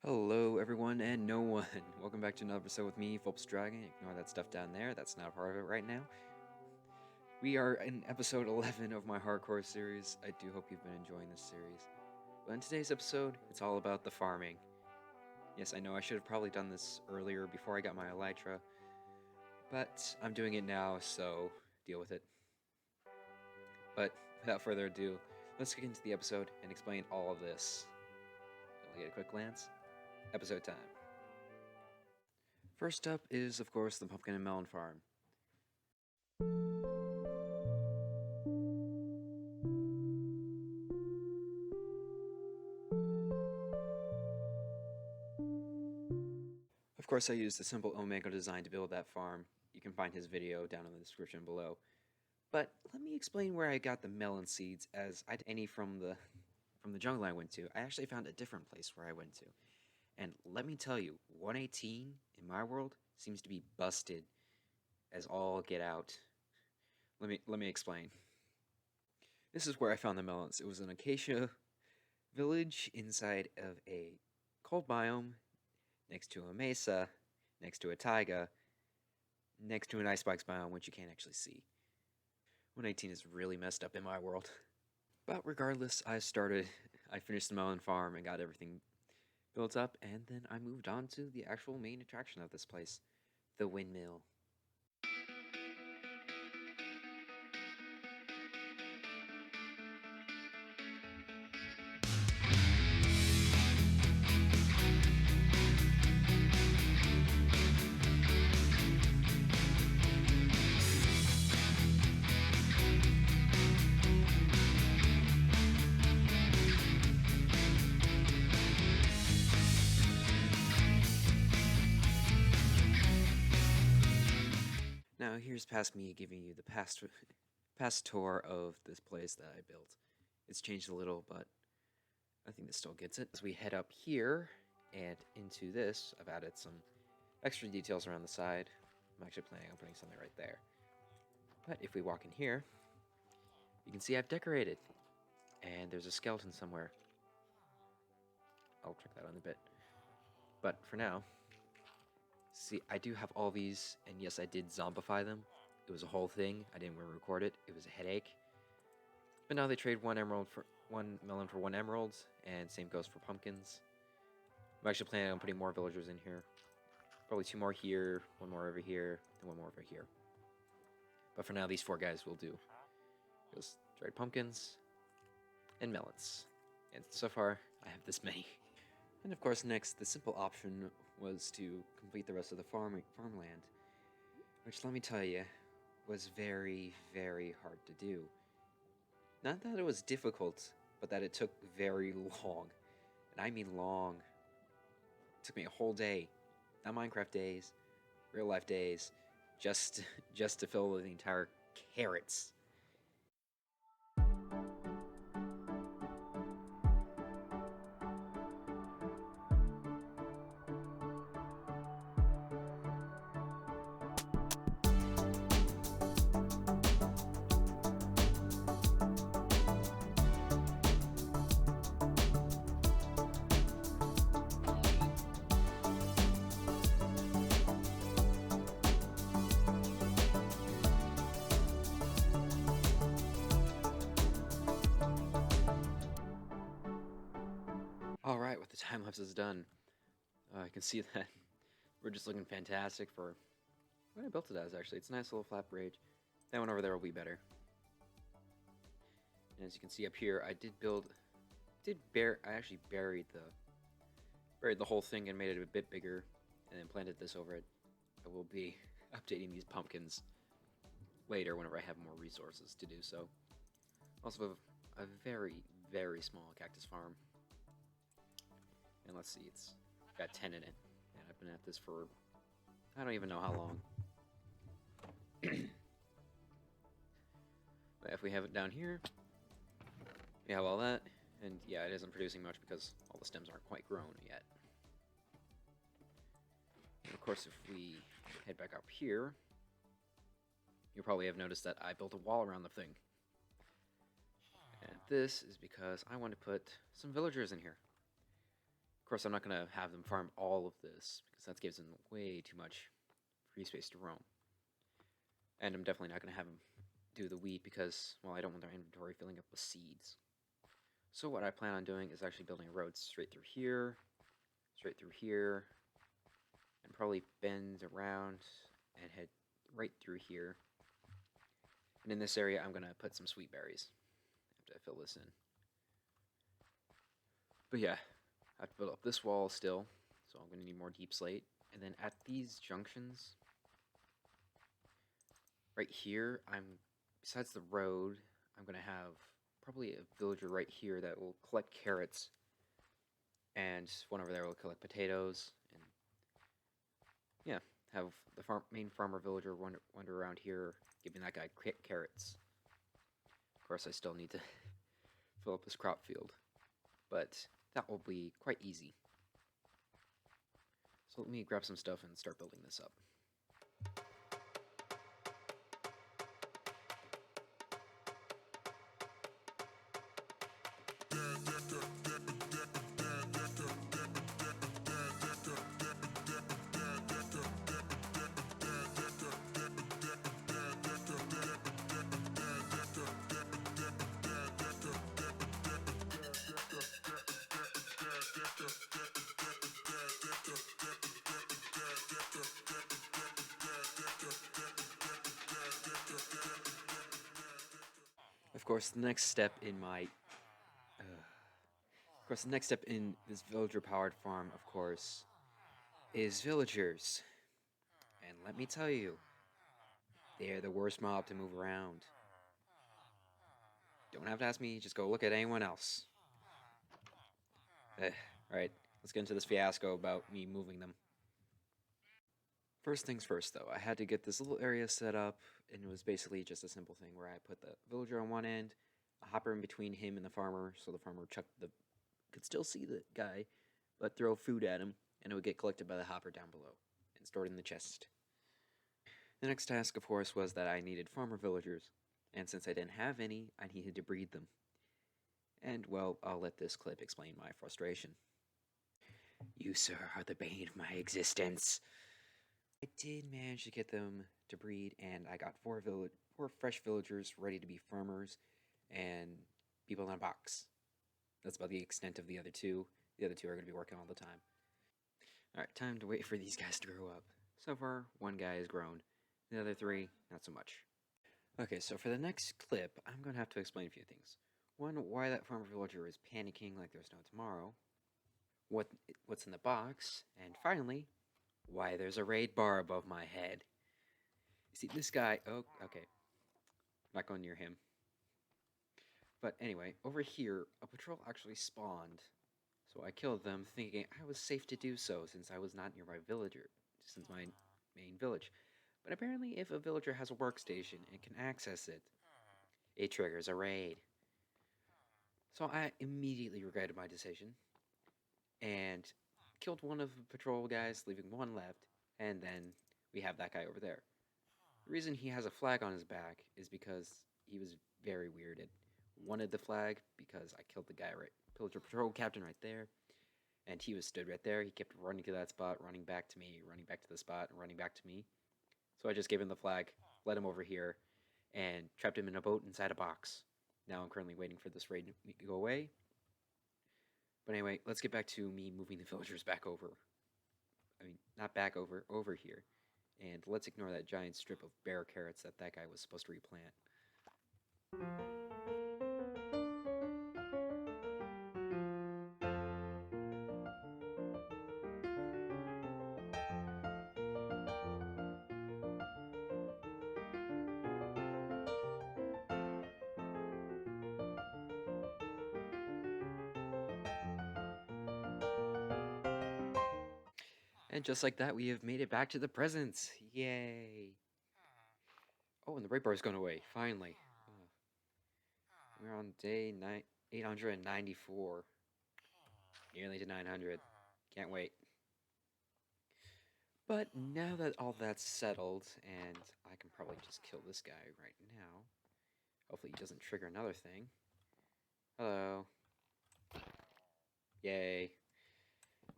Hello, everyone, and no one. Welcome back to another episode with me, Phillips Dragon. Ignore that stuff down there, that's not a part of it right now. We are in episode 11 of my hardcore series. I do hope you've been enjoying this series. But in today's episode, it's all about the farming. Yes, I know I should have probably done this earlier before I got my elytra, but I'm doing it now, so deal with it. But without further ado, let's get into the episode and explain all of this. I'll get a quick glance. Episode time. First up is, of course, the pumpkin and melon farm. Of course, I used a simple Omega design to build that farm. You can find his video down in the description below. But let me explain where I got the melon seeds, as I any from the jungle I went to. I actually found a different place where I went to. And let me tell you, 118 in my world seems to be busted as all get out. Let me explain. This is where I found the melons. It was an acacia village inside of a cold biome, next to a mesa, next to a taiga, next to an ice spikes biome, which you can't actually see. 118 is really messed up in my world. But regardless, I finished the melon farm and got everything built up, and then I moved on to the actual main attraction of this place, the windmill. Now here's past me giving you the past tour of this place that I built. It's changed a little, but I think this still gets it. As we head up here and into this, I've added some extra details around the side. I'm actually planning on putting something right there. But if we walk in here, you can see I've decorated. And there's a skeleton somewhere. I'll check that out in a bit. But for now, see, I do have all these, and yes, I did zombify them. It was a whole thing. I didn't want to record it. It was a headache. But now they trade one melon for one emerald, and same goes for pumpkins. I'm actually planning on putting more villagers in here. Probably 2 more here, 1 more over here, and 1 more over here. But for now, these 4 guys will do. Just dried pumpkins and melons. And so far, I have this many. And of course, next, the simple option was to complete the rest of the farmland, which, let me tell you, was very, very hard to do. Not that it was difficult, but that it took very long. And I mean long. It took me a whole day. Not Minecraft days, real life days, just to fill the entire carrots. Alright, with the time lapse is done, I can see that we're just looking fantastic for what I built it as, actually. It's a nice little flat bridge. That one over there will be better. And as you can see up here, I actually buried the whole thing and made it a bit bigger, and then planted this over it. I will be updating these pumpkins later whenever I have more resources to do so. Also, a very, very small cactus farm. And let's see, it's got 10 in it. And I've been at this for, I don't even know how long. But if we have it down here, we have all that. And yeah, it isn't producing much because all the stems aren't quite grown yet. And of course, if we head back up here, you'll probably have noticed that I built a wall around the thing. And this is because I want to put some villagers in here. course, I'm not going to have them farm all of this, because that gives them way too much free space to roam. And I'm definitely not going to have them do the wheat, because, well, I don't want their inventory filling up with seeds. So what I plan on doing is actually building a road straight through here, and probably bend around and head right through here. And in this area, I'm going to put some sweet berries after I fill this in. But yeah, I have to build up this wall still, so I'm going to need more deep slate. And then at these junctions, right here, besides the road, I'm going to have probably a villager right here that will collect carrots, and one over there will collect potatoes, and yeah, have the main farmer villager wander around here, giving that guy carrots. Of course, I still need to fill up this crop field, but that will be quite easy. So let me grab some stuff and start building this up. Of course, the next step in this villager-powered farm, of course, is villagers. And let me tell you, they're the worst mob to move around. Don't have to ask me, just go look at anyone else. Alright, let's get into this fiasco about me moving them. First things first, though, I had to get this little area set up, and it was basically just a simple thing where I put the villager on one end, a hopper in between him and the farmer, so the farmer could still see the guy, but throw food at him, and it would get collected by the hopper down below and stored in the chest. The next task, of course, was that I needed farmer villagers, and since I didn't have any, I needed to breed them. And, well, I'll let this clip explain my frustration. You, sir, are the bane of my existence. I did manage to get them to breed, and I got four fresh villagers ready to be farmers and people in a box. That's about the extent of the other two. The other two are going to be working all the time. Alright, time to wait for these guys to grow up. So far, one guy has grown. The other three, not so much. Okay, so for the next clip, I'm going to have to explain a few things. One, why that farmer villager is panicking like there's no tomorrow. What's in the box. And finally, why there's a raid bar above my head. You see, this guy... Oh, okay. Not going near him. But anyway, over here, a patrol actually spawned. So I killed them, thinking I was safe to do so, since I was not near my main village. But apparently, if a villager has a workstation and can access it, it triggers a raid. So I immediately regretted my decision, and killed one of the patrol guys, leaving one left, and then we have that guy over there. The reason he has a flag on his back is because he was very weirded. Wanted the flag because I killed the guy pillager patrol captain right there, and he was stood right there. He kept running to that spot, running back to me, running back to the spot, and running back to me. So I just gave him the flag, led him over here, and trapped him in a boat inside a box. Now I'm currently waiting for this raid to go away. But anyway, let's get back to me moving the villagers back over. I mean, not back over, over here. And let's ignore that giant strip of bare carrots that guy was supposed to replant. And just like that, we have made it back to the present. Yay! Oh, and the raid bar is going away, finally. We're on day 894. Nearly to 900. Can't wait. But now that all that's settled, and I can probably just kill this guy right now. Hopefully he doesn't trigger another thing. Hello. Yay.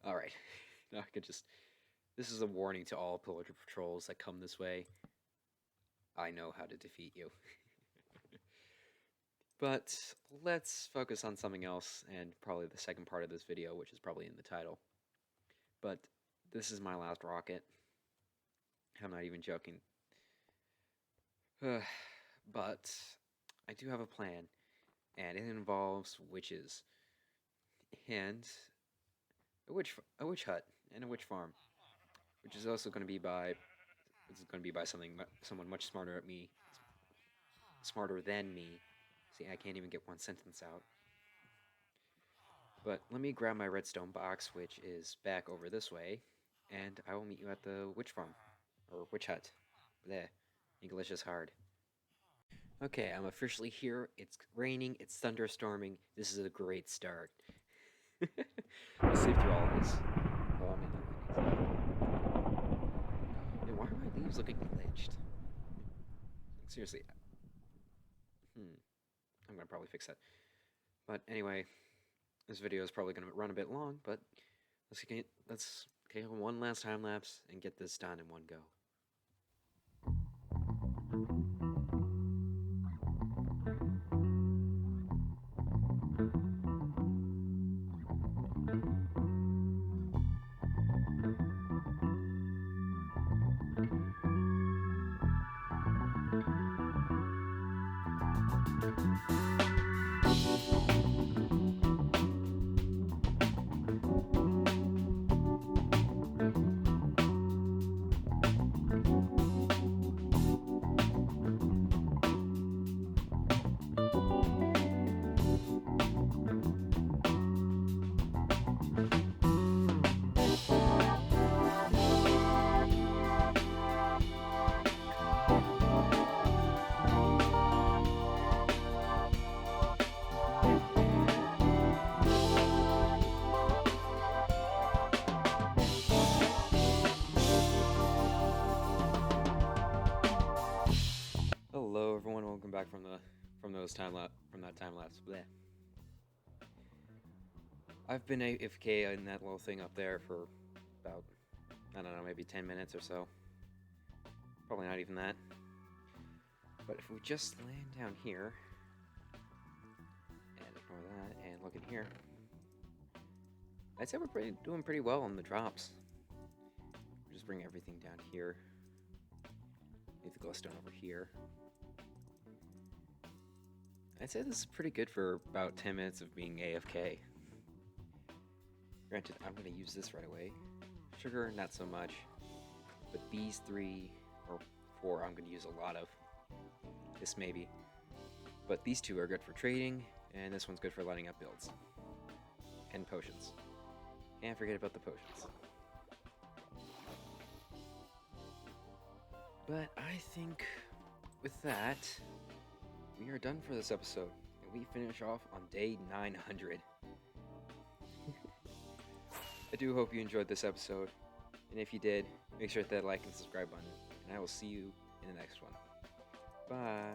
Alright. Now I could just... This is a warning to all pillager patrols that come this way. I know how to defeat you. But let's focus on something else, and probably the second part of this video, which is probably in the title. But this is my last rocket. I'm not even joking. But I do have a plan, and it involves witches, and a witch hut, and a witch farm, which is also going to be by someone much smarter than me. See, I can't even get one sentence out. But let me grab my redstone box, which is back over this way, and I will meet you at the witch farm, or witch hut. There, English is hard. Okay, I'm officially here. It's raining, it's thunderstorming. This is a great start. I'll sleep through all of this. Oh, I'm in the why are my leaves looking glitched? Seriously. I'm gonna probably fix that. But anyway, this video is probably gonna run a bit long, but let's take one last time lapse and get this done in one go. Hello everyone, welcome back from that time lapse. Bleh. I've been AFK in that little thing up there for about, I don't know, maybe 10 minutes or so. Probably not even that. But if we just land down here and ignore that and look in here, I'd say we're doing pretty well on the drops. Just bring everything down here. Leave the glowstone over here. I'd say this is pretty good for about 10 minutes of being AFK. Granted, I'm going to use this right away. Sugar, not so much. But these 3 or 4 I'm going to use a lot of. This maybe. But these 2 are good for trading, and this one's good for lighting up builds. And potions. Can't forget about the potions. But I think with that, we are done for this episode, and we finish off on day 900. I do hope you enjoyed this episode, and if you did, make sure to hit that like and subscribe button, and I will see you in the next one. Bye!